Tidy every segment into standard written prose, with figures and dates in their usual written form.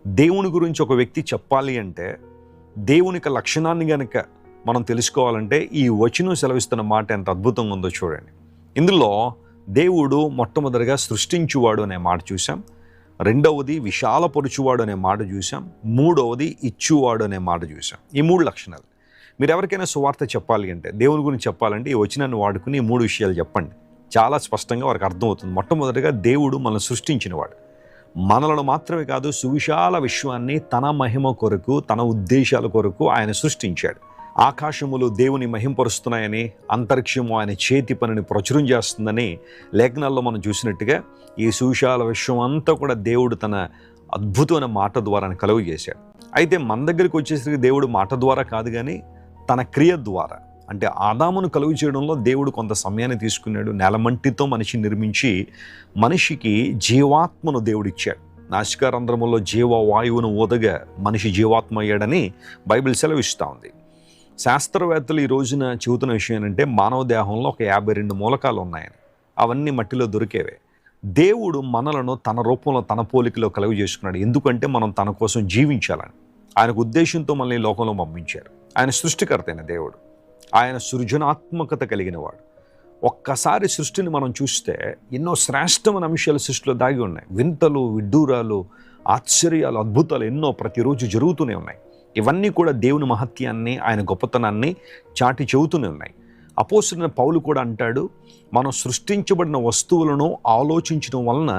దేవుని గురించి ఒక వ్యక్తి చెప్పాలి అంటే దేవుని యొక్క లక్షణాన్ని కనుక మనం తెలుసుకోవాలంటే ఈ వచనం సెలవిస్తున్న మాట ఎంత అద్భుతంగా ఉందో చూడండి. ఇందులో దేవుడు మొట్టమొదటిగా సృష్టించువాడు అనే మాట చూసాం, రెండవది విశాలపరుచువాడు అనే మాట చూసాం, మూడవది ఇచ్చువాడు అనే మాట చూసాం. ఈ 3 లక్షణాలు. మీరు ఎవరికైనా సువార్త చెప్పాలి అంటే, దేవుని గురించి చెప్పాలంటే ఈ వచనాన్ని వాడుకుని ఈ 3 విషయాలు చెప్పండి. చాలా స్పష్టంగా వారికి అర్థమవుతుంది. మొట్టమొదటిగా దేవుడు మనల్ని సృష్టించినవాడు. మనలను మాత్రమే కాదు, సువిశాల విశ్వాన్ని తన మహిమ కొరకు, తన ఉద్దేశాల కొరకు ఆయన సృష్టించాడు. ఆకాశములు దేవుని మహింపరుస్తున్నాయని, అంతరిక్షము ఆయన చేతి పనిని ప్రచురం చేస్తుందని లేఖనాల్లో మనం చూసినట్టుగా ఈ సువిశాల విశ్వం అంతా కూడా దేవుడు తన అద్భుతమైన మాట ద్వారా కలుగు చేశాడు. అయితే మన దగ్గరికి వచ్చేసరికి దేవుడు మాట ద్వారా కాదు, కానీ తన క్రియ ద్వారా, అంటే ఆదామును కలుగు చేయడంలో దేవుడు కొంత సమయాన్ని తీసుకున్నాడు. నెలమంటితో మనిషిని నిర్మించి మనిషికి జీవాత్మను దేవుడిచ్చాడు. నాసికారంధ్రములో జీవవాయువును ఊదగా మనిషి జీవాత్మ అయ్యాడని బైబిల్ సెలవిస్తూ ఉంది. శాస్త్రవేత్తలు ఈ రోజున చెబుతున్న విషయం ఏంటంటే మానవ దేహంలో ఒక 52 మూలకాలు ఉన్నాయని. అవన్నీ మట్టిలో దొరికేవే. దేవుడు మనలను తన రూపంలో, తన పోలికలో కలుగు చేసుకున్నాడు. ఎందుకంటే మనం తన కోసం జీవించాలని. ఆయనకు ఉద్దేశంతో మనల్ని లోకంలో పంపించారు. ఆయన సృష్టికర్త అయిన దేవుడు, ఆయన సృజనాత్మకత కలిగినవాడు. ఒక్కసారి సృష్టిని మనం చూస్తే ఎన్నో శ్రేష్టమైన అంశాలు సృష్టిలో దాగి ఉన్నాయి. వింతలు, విడ్డూరాలు, ఆశ్చర్యాలు, అద్భుతాలు ఎన్నో ప్రతిరోజు జరుగుతూనే ఉన్నాయి. ఇవన్నీ కూడా దేవుని మహత్యాన్ని, ఆయన గొప్పతనాన్ని చాటి చెబుతూనే ఉన్నాయి. అపోస్తలుడైన పౌలు కూడా అంటాడు, మనం సృష్టించబడిన వస్తువులను ఆలోచించడం వలన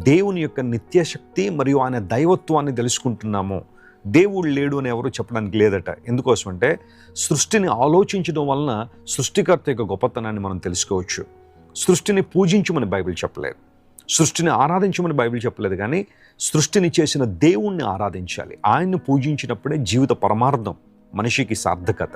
దేవుని యొక్క నిత్యశక్తి మరియు ఆయన దైవత్వాన్ని తెలుసుకుంటున్నాము. దేవుడు లేడు అని ఎవరు చెప్పడానికి లేదట. ఎందుకోసం అంటే సృష్టిని ఆలోచించడం వలన సృష్టికర్త యొక్క గొప్పతనాన్ని మనం తెలుసుకోవచ్చు. సృష్టిని పూజించమని బైబిల్ చెప్పలేదు, సృష్టిని ఆరాధించమని బైబిల్ చెప్పలేదు, కానీ సృష్టిని చేసిన దేవుణ్ణి ఆరాధించాలి. ఆయన్ని పూజించినప్పుడే జీవిత పరమార్థం, మనిషికి సార్థకత.